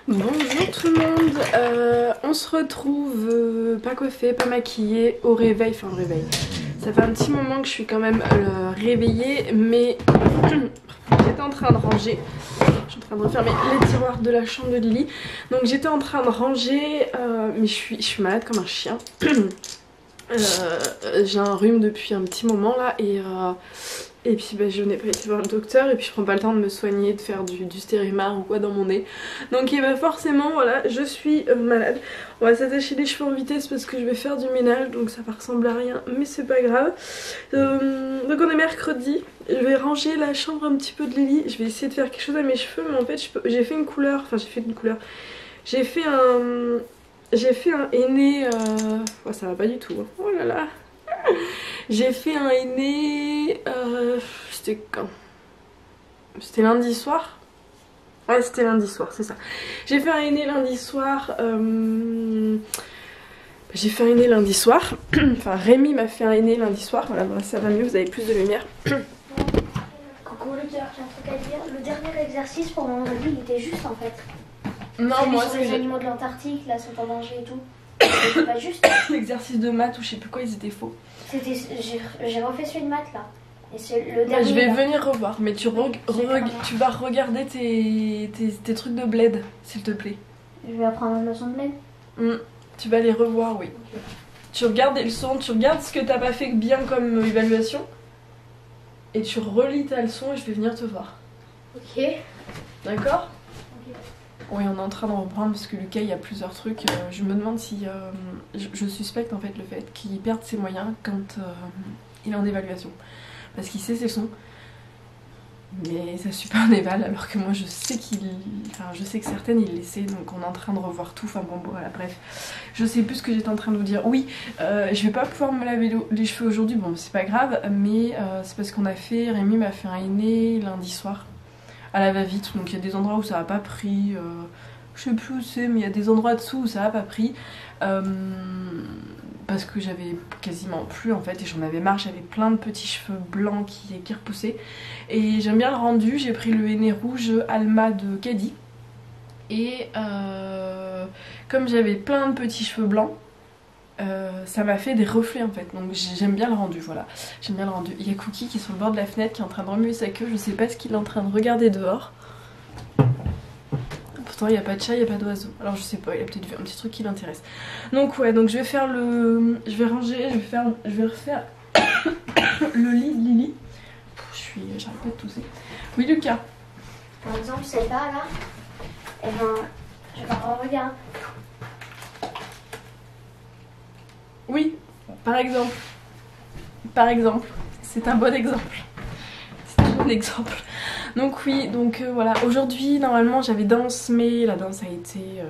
Bonjour tout le monde, on se retrouve pas coiffée, pas maquillée, au réveil, enfin au réveil. Ça fait un petit moment que je suis quand même réveillée, mais j'étais en train de ranger. Je suis en train de refermer les tiroirs de la chambre de Lily. Donc j'étais en train de ranger, mais je suis malade comme un chien. J'ai un rhume depuis un petit moment là et puis bah, je n'ai pas été voir le docteur et puis je prends pas le temps de me soigner, de faire du stérimar ou quoi dans mon nez. Donc bah, forcément voilà, je suis malade. On va s'attacher les cheveux en vitesse parce que je vais faire du ménage, donc ça va ressembler à rien mais c'est pas grave. Donc on est mercredi, je vais ranger la chambre un petit peu de Lily. Je vais essayer de faire quelque chose à mes cheveux, mais en fait j'ai fait une couleur, enfin j'ai fait un henné, oh, ça va pas du tout, hein. Oh là là. J'ai fait un henné, c'était quand? C'était lundi soir. Ouais, c'était lundi soir, c'est ça. J'ai fait un henné lundi soir. J'ai fait un henné lundi soir. Enfin, Rémi m'a fait un henné lundi soir. Voilà, ça va mieux, vous avez plus de lumière. Coucou le cœur, j'ai un truc à dire. Le dernier exercice pour vendredi, il était juste en fait. Non, moi c'est c'est les animaux de l'Antarctique, là, sont en danger et tout. C'était pas juste. l'exercice de maths ou je sais plus quoi, ils étaient faux. J'ai refait celui de maths là. Et c'est le Bah, dernier. je vais là. venir revoir, mais tu vas regarder tes trucs de bled, s'il te plaît. Je vais apprendre une leçon de bled. Tu vas les revoir, oui. Okay. Tu regardes les leçons, tu regardes ce que t'as pas fait bien comme évaluation. Et tu relis ta leçon et je vais venir te voir. Ok. D'accord? Ok. Oui, on est en train de reprendre parce que Lucas, il y a plusieurs trucs. Je me demande si... je suspecte en fait le fait qu'il perde ses moyens quand il est en évaluation. Parce qu'il sait ses leçons. Mais ça suit pas un éval alors que moi je sais je sais que certaines il les sait, donc on est en train de revoir tout, enfin bon voilà bref. Je sais plus ce que j'étais en train de vous dire. Oui, je vais pas pouvoir me laver les cheveux aujourd'hui, bon c'est pas grave, mais c'est parce qu'on a fait, Rémi m'a fait un henné lundi soir à la va-vite, donc il y a des endroits où ça a pas pris, je sais plus où c'est, mais il y a des endroits dessous où ça a pas pris. Parce que j'avais quasiment plus en fait et j'en avais marre, j'avais plein de petits cheveux blancs qui repoussaient et j'aime bien le rendu. J'ai pris le henné rouge Alma de Caddy et comme j'avais plein de petits cheveux blancs, ça m'a fait des reflets en fait, donc j'aime bien le rendu, voilà, j'aime bien le rendu. Il y a Cookie qui est sur le bord de la fenêtre qui est en train de remuer sa queue, je sais pas ce qu'il est en train de regarder dehors. Pourtant il n'y a pas de chat, il n'y a pas d'oiseau. Alors je sais pas, il a peut-être vu un petit truc qui l'intéresse. Donc ouais, donc je vais faire je vais ranger, je vais refaire le lit de Lily. J'arrête pas de tousser. Oui Lucas. Par exemple, celle-là, là, et ben, je vais regarder. Oui, par exemple. Par exemple. C'est un bon exemple. C'est un bon exemple. Donc oui, donc voilà, aujourd'hui normalement j'avais danse mais la danse a été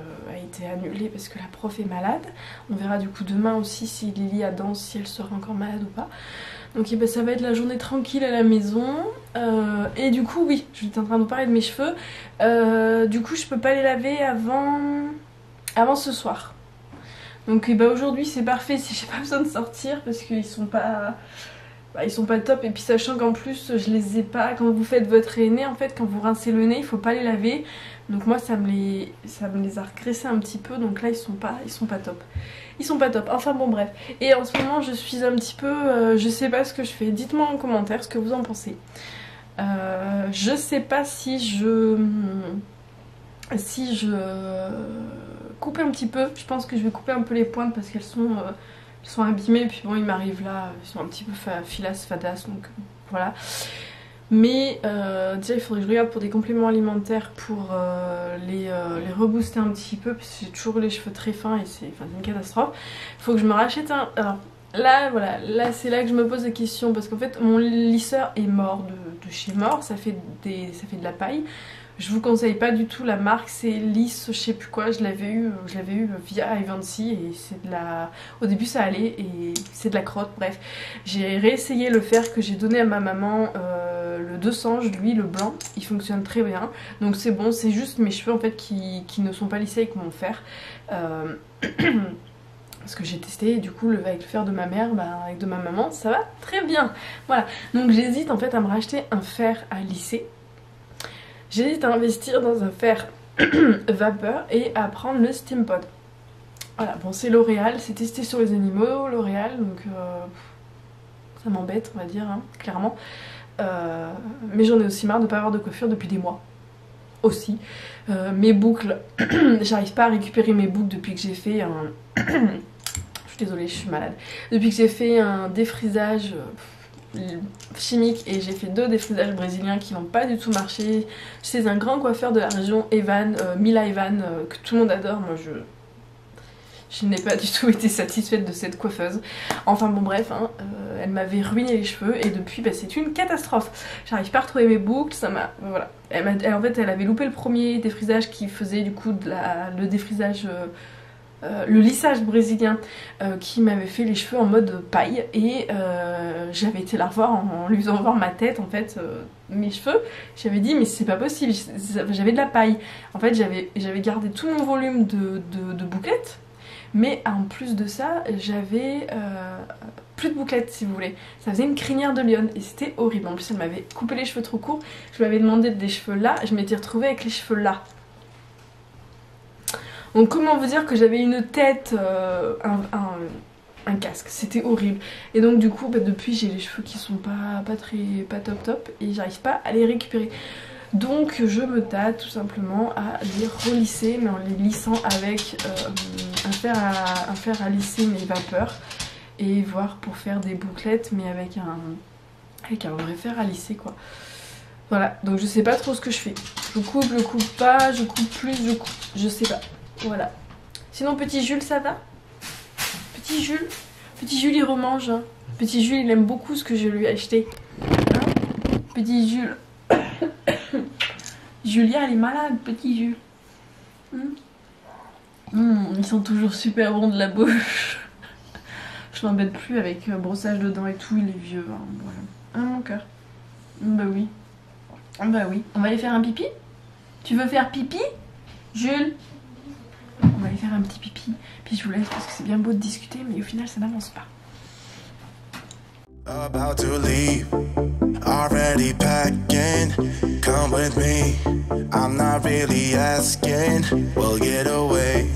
annulée parce que la prof est malade. On verra du coup demain aussi si Lily a danse, si elle sera encore malade ou pas. Donc ben, ça va être la journée tranquille à la maison. Et du coup oui, j'étais en train de vous parler de mes cheveux. Du coup je peux pas les laver avant ce soir. Donc ben, aujourd'hui c'est parfait si j'ai pas besoin de sortir parce qu'ils sont pas... ils sont pas top, et puis sachant qu'en plus je les ai pas, quand vous faites votre henné en fait, quand vous rincez le nez il faut pas les laver, donc moi ça me les a regraissés un petit peu, donc là ils sont pas top, enfin bon bref. Et en ce moment je suis un petit peu, je sais pas ce que je fais, dites-moi en commentaire ce que vous en pensez. Je sais pas si je coupe un petit peu, je pense que je vais couper un peu les pointes parce qu'elles sont abîmées, puis bon ils m'arrivent là, ils sont un petit peu filas, fadas, donc voilà. Mais déjà il faudrait que je regarde pour des compléments alimentaires pour les rebooster un petit peu, parce que j'ai toujours les cheveux très fins et c'est une catastrophe. Il faut que je me rachète un... Alors là voilà, là c'est là que je me pose des questions, parce qu'en fait mon lisseur est mort de chez mort, ça fait de la paille. Je vous conseille pas du tout la marque, c'est Lisse, je sais plus quoi, je l'avais eu via Ivancy et c'est de la... Au début ça allait et c'est de la crotte, bref. J'ai réessayé le fer que j'ai donné à ma maman, le 200, lui le blanc, il fonctionne très bien. Donc c'est bon, c'est juste mes cheveux en fait qui ne sont pas lissés avec mon fer. Parce que j'ai testé et du coup avec le fer de ma mère, avec de ma maman, ça va très bien. Voilà, donc j'hésite en fait à me racheter un fer à lisser. J'hésite à investir dans un fer vapeur et à prendre le Steam Pod. Voilà, bon c'est L'Oréal, c'est testé sur les animaux, L'Oréal, donc ça m'embête on va dire, hein, clairement. Mais j'en ai aussi marre de pas avoir de coiffure depuis des mois. Aussi. Mes boucles, j'arrive pas à récupérer mes boucles depuis que j'ai fait un... je suis désolée, je suis malade. Depuis que j'ai fait un défrisage chimique et j'ai fait 2 défrisages brésiliens qui n'ont pas du tout marché. C'est un grand coiffeur de la région, Evan, Mila Evan, que tout le monde adore. Moi je n'ai pas du tout été satisfaite de cette coiffeuse. Enfin bon bref, hein, elle m'avait ruiné les cheveux et depuis bah, c'est une catastrophe. J'arrive pas à retrouver mes boucles, ça m'a... Voilà. En fait elle avait loupé le premier défrisage qui faisait du coup le défrisage... le lissage brésilien qui m'avait fait les cheveux en mode paille et j'avais été la revoir en lui faisant voir ma tête en fait, mes cheveux. J'avais dit mais c'est pas possible, j'avais de la paille. En fait j'avais gardé tout mon volume de bouclettes. Mais en plus de ça, j'avais plus de bouclettes si vous voulez. Ça faisait une crinière de lionne et c'était horrible. En plus elle m'avait coupé les cheveux trop courts. Je lui avais demandé des cheveux là, je m'étais retrouvée avec les cheveux là. Donc comment vous dire que j'avais une tête, un casque, c'était horrible. Et donc du coup bah, depuis j'ai les cheveux qui sont pas top et j'arrive pas à les récupérer. Donc je me tâte tout simplement à les relisser, mais en les lissant avec un fer à lisser mes vapeurs et voir pour faire des bouclettes mais avec un vrai fer à lisser quoi. Voilà, donc je sais pas trop ce que je fais. Je coupe pas, je coupe plus, je sais pas. Voilà. Sinon petit Jules ça va? Petit Jules il remange. Hein. Petit Jules il aime beaucoup ce que je lui ai acheté. Hein, petit Jules. Julia elle est malade, petit Jules. Ils sont toujours super bons de la bouche. Je l'embête plus avec brossage de dents et tout, il est vieux. Hein, voilà. Hein mon cœur? Bah oui. Bah oui. On va aller faire un pipi? Tu veux faire pipi, Jules? On va aller faire un petit pipi. Puis je vous laisse parce que c'est bien beau de discuter, mais au final ça n'avance pas. About to leave, already packing. Come with me, I'm not really asking. We'll get away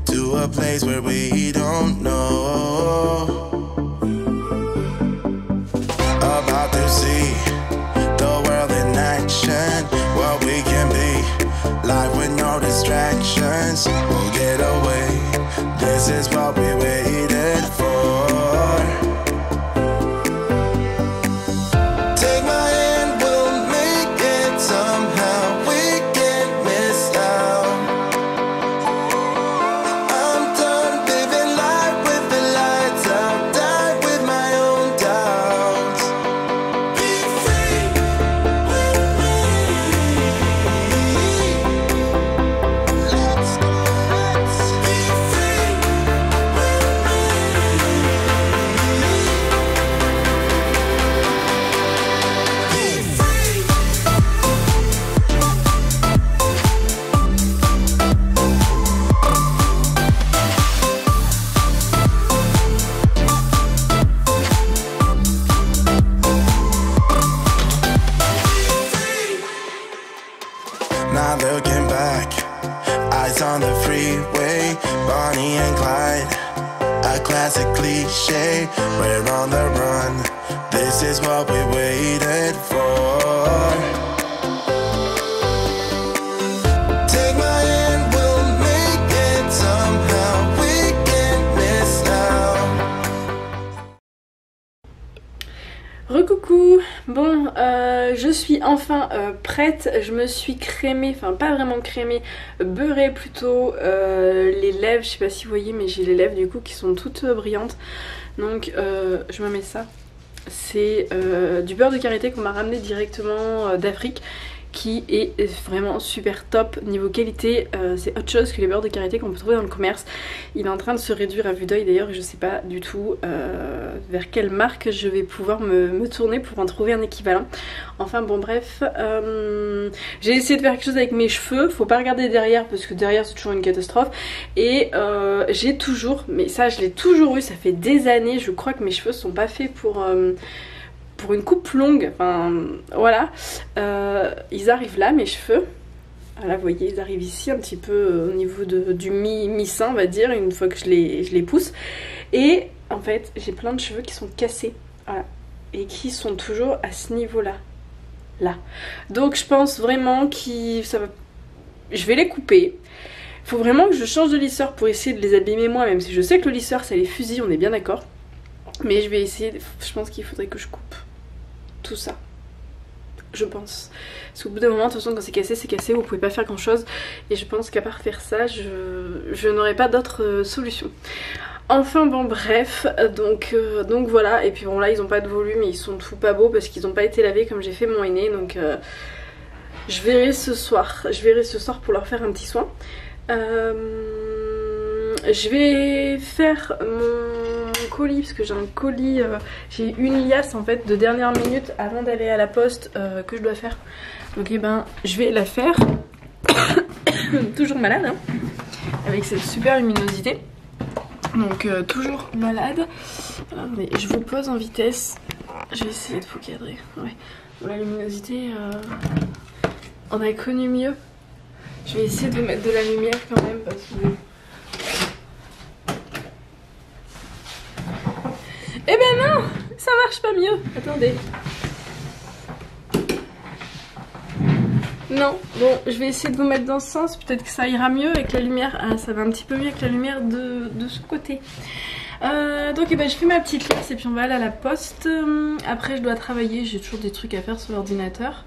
to a place where we don't know. About to see the world in action, what we can be, life with no distractions. We'll get away, this is what we waited for. Not looking back, eyes on the freeway, Bonnie and Clyde, a classic cliche, we're on the run, this is what we waited for. Take my hand, we'll make it somehow, we can't miss now. Recoucou. Bon, je suis enfin prête, je me suis crémée, enfin pas vraiment crémée, beurrée plutôt les lèvres, je sais pas si vous voyez mais j'ai les lèvres du coup qui sont toutes brillantes, donc je me mets ça, c'est du beurre de karité qu'on m'a ramené directement d'Afrique, qui est vraiment super top niveau qualité, c'est autre chose que les beurres de karité qu'on peut trouver dans le commerce. Il est en train de se réduire à vue d'œil d'ailleurs et je sais pas du tout vers quelle marque je vais pouvoir me tourner pour en trouver un équivalent. Enfin bon bref, j'ai essayé de faire quelque chose avec mes cheveux, faut pas regarder derrière parce que derrière c'est toujours une catastrophe, et j'ai toujours, mais ça je l'ai toujours eu, ça fait des années, je crois que mes cheveux sont pas faits pour une coupe longue, enfin voilà, ils arrivent là mes cheveux Voilà, vous voyez, ils arrivent ici un petit peu au niveau du mi-sein, on va dire, une fois que je les pousse. Et en fait, j'ai plein de cheveux qui sont cassés, voilà, et qui sont toujours à ce niveau-là. Là. Donc je pense vraiment que je vais les couper. Il faut vraiment que je change de lisseur pour essayer de les abîmer moi, même si je sais que le lisseur ça les fusille, on est bien d'accord. Mais je vais essayer, je pense qu'il faudrait que je coupe tout ça. Je pense. Parce qu'au bout d'un moment, de toute façon, quand c'est cassé, vous pouvez pas faire grand chose. Et je pense qu'à part faire ça, je n'aurai pas d'autre solution. Enfin bon, bref, donc voilà. Et puis bon, là, ils ont pas de volume et ils sont tout pas beaux parce qu'ils ont pas été lavés comme j'ai fait mon henné. Donc je verrai ce soir. Je verrai ce soir pour leur faire un petit soin. Je vais faire mon colis parce que j'ai un colis, j'ai une liasse en fait de dernière minute avant d'aller à la poste que je dois faire. Donc eh ben je vais la faire. Toujours malade hein, avec cette super luminosité. Donc toujours malade. Attendez, je vous pose en vitesse. Je vais essayer de vous cadrer. Ouais. Bon, la luminosité, on a connu mieux. Je vais essayer de vous mettre de la lumière quand même parce que... Eh ben non, ça marche pas mieux. Attendez. Non, bon, je vais essayer de vous mettre dans ce sens. Peut-être que ça ira mieux avec la lumière. Ah, ça va un petit peu mieux avec la lumière de ce côté. Donc eh ben, je fais ma petite liasse et puis on va aller à la poste. Après je dois travailler, j'ai toujours des trucs à faire sur l'ordinateur.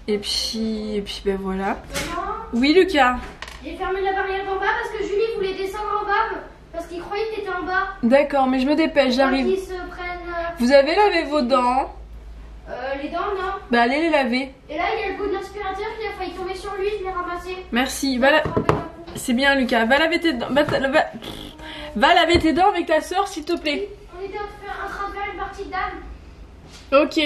Et puis ben voilà. Maman, oui Lucas. j'ai fermé la barrière d'en bas parce que Julie voulait descendre en bas. Parce qu'il croyait que t'étais en bas. D'accord, mais je me dépêche, j'arrive. Ils se prennent... Vous avez lavé vos dents? Les dents, non. Bah allez les laver. Et là, il y a le bout de l'aspirateur qui a failli tomber sur lui, je l'ai ramassé. Merci, c'est bien Lucas, va laver tes dents. Va laver tes dents avec ta soeur s'il te plaît. On était en train de faire une partie de dame. Ok.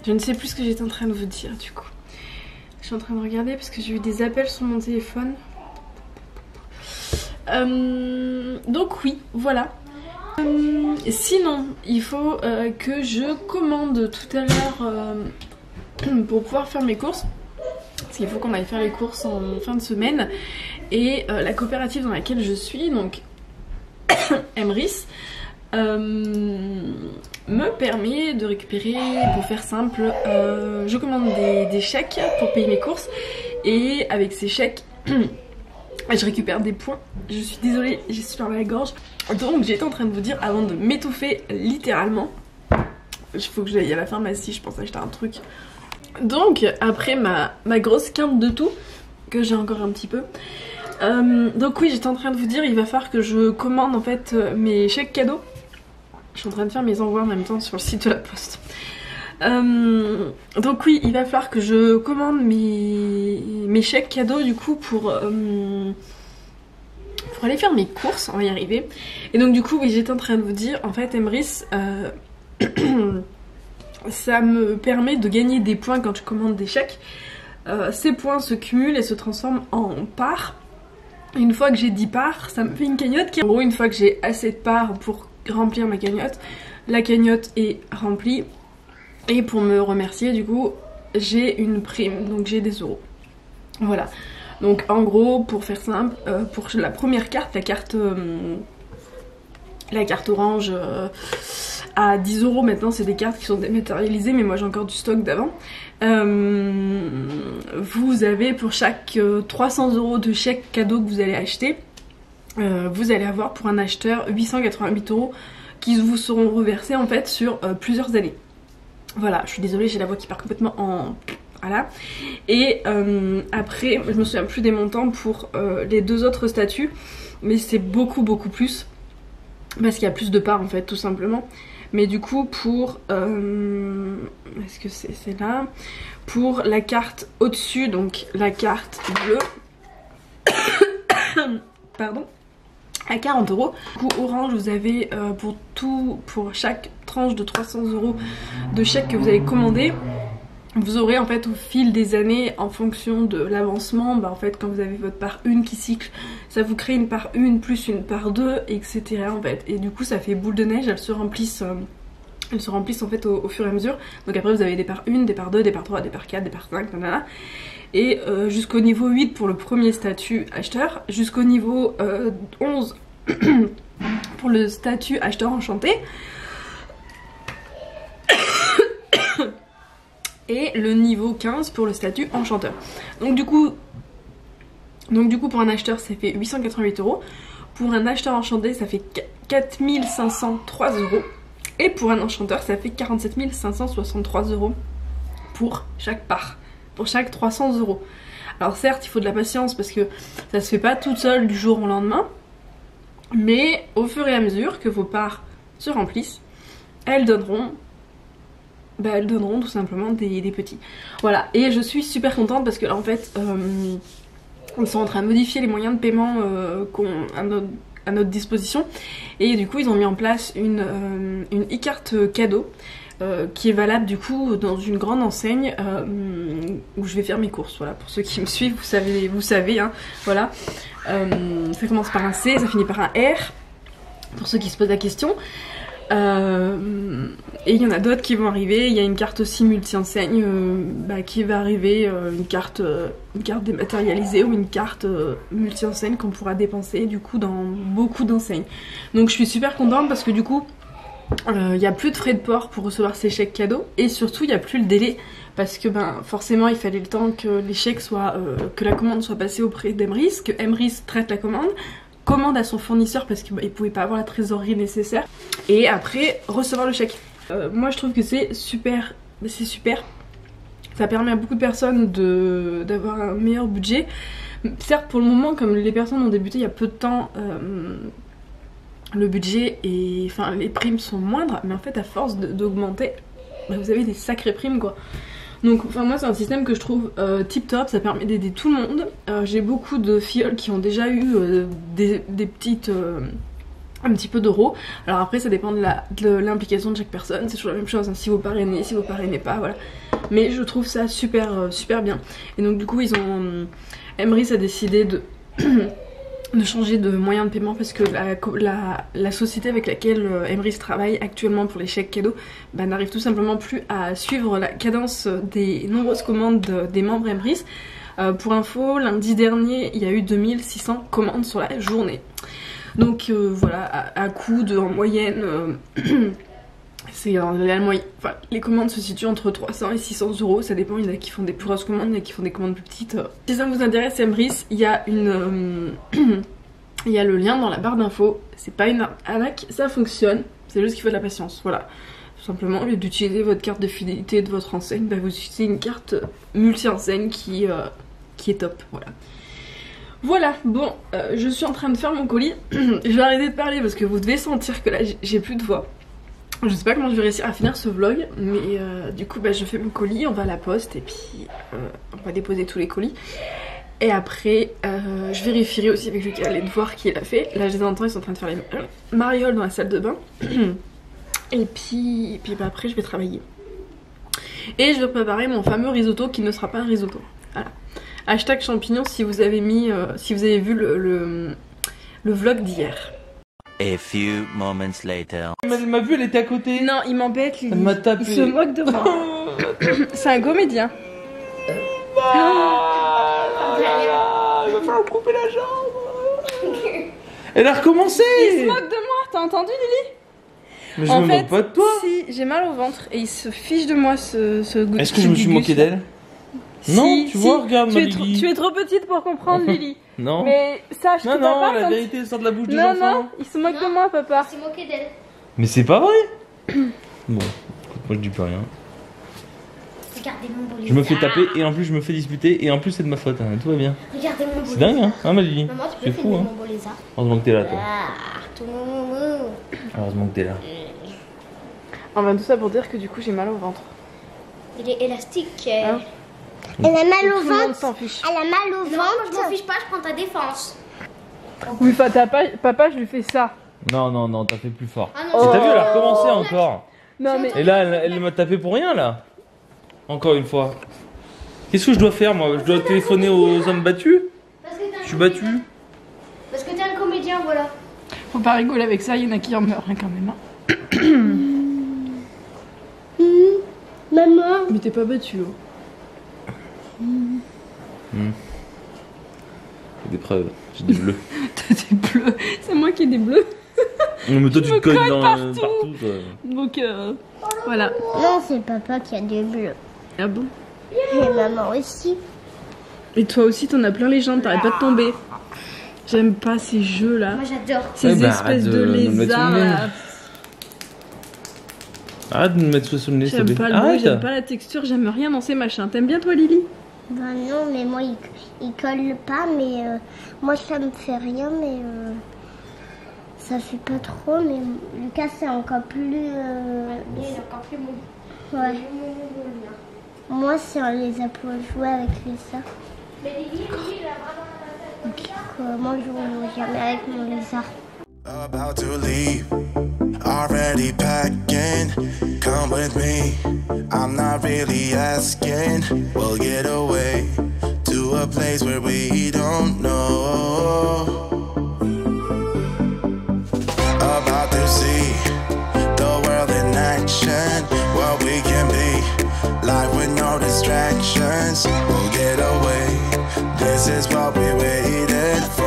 Je ne sais plus ce que j'étais en train de vous dire du coup. Je suis en train de regarder parce que j'ai eu des appels sur mon téléphone. Donc oui, voilà. Sinon, il faut que je commande tout à l'heure pour pouvoir faire mes courses. Parce qu'il faut qu'on aille faire les courses en fin de semaine. Et la coopérative dans laquelle je suis, donc Emrys, me permet de récupérer, pour faire simple, je commande des chèques pour payer mes courses. Et avec ces chèques... je récupère des points. Je suis désolée, j'ai super mal à la gorge. Donc j'étais en train de vous dire, avant de m'étouffer littéralement, il faut que j'aille à la pharmacie, je pense acheter un truc. Donc après ma grosse quinte de tout, que j'ai encore un petit peu. Donc oui, j'étais en train de vous dire, il va falloir que je commande en fait mes chèques cadeaux. Je suis en train de faire mes envois en même temps sur le site de la poste. Donc oui, il va falloir que je commande mes chèques cadeaux du coup pour aller faire mes courses, on va y arriver. Et donc du coup oui, j'étais en train de vous dire, en fait Emrys, ça me permet de gagner des points quand je commande des chèques. Ces points se cumulent et se transforment en parts. Une fois que j'ai 10 parts, ça me fait une cagnotte qui... En gros, une fois que j'ai assez de parts pour remplir ma cagnotte, la cagnotte est remplie. Et pour me remercier, du coup, j'ai une prime, donc j'ai des euros. Voilà. Donc en gros, pour faire simple, pour la première carte, la carte orange à 10 euros maintenant, c'est des cartes qui sont dématérialisées, mais moi j'ai encore du stock d'avant. Vous avez pour chaque 300 euros de chèque cadeau que vous allez acheter, vous allez avoir pour un acheteur 888 euros qui vous seront reversés en fait sur plusieurs années. Voilà, je suis désolée, j'ai la voix qui part complètement en... Voilà. Et après, je me souviens plus des montants pour les deux autres statuts, mais c'est beaucoup plus, parce qu'il y a plus de parts en fait, tout simplement. Mais du coup, pour... est-ce que c'est là? Pour la carte au-dessus, donc la carte bleue... Pardon, à 40 euros. Du coup, orange, vous avez pour chaque tranche de 300 euros de chèque que vous allez commander, vous aurez en fait au fil des années, en fonction de l'avancement, en fait quand vous avez votre part 1 qui cycle, ça vous crée une part 1 plus une part 2, etc. en fait. Et du coup ça fait boule de neige, elles se remplissent Elles se remplissent en fait au fur et à mesure. Donc après vous avez des parts 1, des parts 2, des parts 3, des parts 4, des parts 5, nanana. Et jusqu'au niveau 8 pour le premier statut acheteur, jusqu'au niveau 11 pour le statut acheteur enchanté. Et le niveau 15 pour le statut enchanteur. Donc du coup pour un acheteur ça fait 888 €. Pour un acheteur enchanté ça fait 4503 €. Et pour un enchanteur ça fait 47 563 € pour chaque part. Pour chaque 300 €. Alors certes il faut de la patience parce que ça se fait pas toute seule du jour au lendemain. Mais au fur et à mesure que vos parts se remplissent, elles donneront tout simplement des petits. Voilà, et je suis super contente parce que là en fait ils sont en train de modifier les moyens de paiement à notre disposition. Et du coup ils ont mis en place une e-carte cadeau qui est valable du coup dans une grande enseigne où je vais faire mes courses. Voilà, pour ceux qui me suivent, vous savez hein, voilà. Ça commence par un C, ça finit par un R, pour ceux qui se posent la question. Et il y en a d'autres qui vont arriver. Il y a une carte aussi multi-enseigne qui va arriver, une carte dématérialisée ou une carte multi-enseigne qu'on pourra dépenser du coup dans beaucoup d'enseignes. Donc je suis super contente parce que du coup il n'y a plus de frais de port pour recevoir ces chèques cadeaux et surtout il n'y a plus le délai parce que forcément il fallait le temps que les chèques soient, que la commande soit passée auprès d'Emrys, que Emrys traite la commande à son fournisseur parce qu'il pouvait pas avoir la trésorerie nécessaire et après recevoir le chèque. Moi je trouve que c'est super, ça permet à beaucoup de personnes d'avoir un meilleur budget. Certes pour le moment comme les personnes ont débuté il y a peu de temps, le budget et les primes sont moindres, mais en fait à force d'augmenter vous avez des sacrées primes quoi. Donc moi c'est un système que je trouve tip top, ça permet d'aider tout le monde. J'ai beaucoup de filles qui ont déjà eu des petites un petit peu d'euros. Alors après ça dépend de l'implication de chaque personne, c'est toujours la même chose hein, si vous parrainez pas, voilà. Mais je trouve ça super bien. Et donc du coup Emrys a décidé de changer de moyen de paiement parce que la société avec laquelle Emrys travaille actuellement pour les chèques cadeaux n'arrive tout simplement plus à suivre la cadence des nombreuses commandes des membres Emrys. Pour info, lundi dernier il y a eu 2600 commandes sur la journée. Donc voilà, à coût de en moyenne les commandes se situent entre 300 et 600 €, ça dépend, il y en a qui font des plus grosses commandes, il y en a qui font des commandes plus petites. Si ça vous intéresse Emrys, il y a il y a le lien dans la barre d'infos, c'est pas une arnaque, ça fonctionne, c'est juste qu'il faut de la patience, voilà. Tout simplement, au lieu d'utiliser votre carte de fidélité de votre enseigne, vous utilisez une carte multi-enseigne qui est top, voilà. Voilà, bon, je suis en train de faire mon colis, je vais arrêter de parler parce que vous devez sentir que là j'ai plus de voix. Je sais pas comment je vais réussir à finir ce vlog, mais du coup je fais mon colis, on va à la poste et puis on va déposer tous les colis. Et après je vérifierai aussi avec Lucas les devoirs qu'il a fait. Là j'ai des enfants, ils sont en train de faire les marioles dans la salle de bain. Et puis après je vais travailler. Et je vais préparer mon fameux risotto qui ne sera pas un risotto. Voilà. Hashtag champignons si vous avez vu le vlog d'hier. A few moments later. Elle m'a vu, elle était à côté. Non, il m'embête, lui. Elle m'a tapé. Il se moque de moi. C'est un comédien. Il va falloir me couper la jambe. Elle a recommencé. Il se moque de moi, t'as entendu Lily? Mais je me moque pas de toi. Si, j'ai mal au ventre et il se fiche de moi ce goût. Est-ce que je me suis moqué d'elle? Non, tu vois, regarde ma Lily. Tu es trop petite pour comprendre Lily. Non. Mais sache que non, papa, la vérité sort de la bouche des enfants. Non, il se moque de moi papa. Il s'est moqué d'elle. Mais c'est pas vrai. Bon, écoute, moi je dis plus rien. Regardez mon beau lézard. Je me fais taper et en plus je me fais disputer et en plus c'est de ma faute, hein. Tout va bien. Regardez mon beau C'est dingue hein, ma Lily. Maman, tu C'est peux fou filmer hein. mon beau lézard. Heureusement que t'es là toi. Ah, tout mon moumou. Heureusement que t'es là. Enfin tout ça pour dire que du coup j'ai mal au ventre. Il est élastique. Hein? Elle a mal au Tout le monde ventre. s'en fiche. Elle a mal au ventre. Non, je m'en fiche pas, je prends ta défense. Oui, papa, je lui fais ça. Non, t'as fait plus fort. Ah Et non, t'as vu, elle a recommencé encore. Non mais Et là, elle m'a tapé pour rien là. Encore une fois. Qu'est-ce que je dois faire moi? Je dois téléphoner aux hommes battus? parce que t'es un Je suis battu. comédien. Parce que t'es un comédien, voilà. faut pas rigoler avec ça, il y en a qui en meurent hein, quand même. Hein. Maman. Mais t'es pas battu. J'ai des preuves, j'ai des bleus. T'as des bleus. C'est moi qui ai des bleus. Non mais toi tu me te cognes colle dans partout. toi. Donc voilà. Non, c'est papa qui a des bleus. Ah bon? Et maman aussi. Et toi aussi t'en as plein les jambes, t'arrêtes pas de tomber. J'aime pas ces jeux là. Moi j'adore. Ces Ouais, bah, espèces arrête de de me mettre lézards sous le nez. là. Arrête de me mettre sous le nez, s'il te J'aime plaît. pas le bruit, Arrête. j'aime pas la texture, j'aime rien dans ces machins. T'aimes bien toi Lily? Ben non, mais moi il colle pas, mais moi ça me fait rien, mais ça fait pas trop, mais Lucas c'est encore plus. Il est encore plus bon. Ouais. Moi c'est on les a pour jouer avec les ça. Mais Lily, il a vraiment. Moi je joue jamais avec mon lézard. About to leave, already packing. Come with me, I'm not really asking. We'll get away to a place where we don't know. About to see the world in action, what we can be, life with no distractions. We'll get away, this is what we waited for.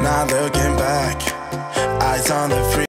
Not looking back, eyes on the free.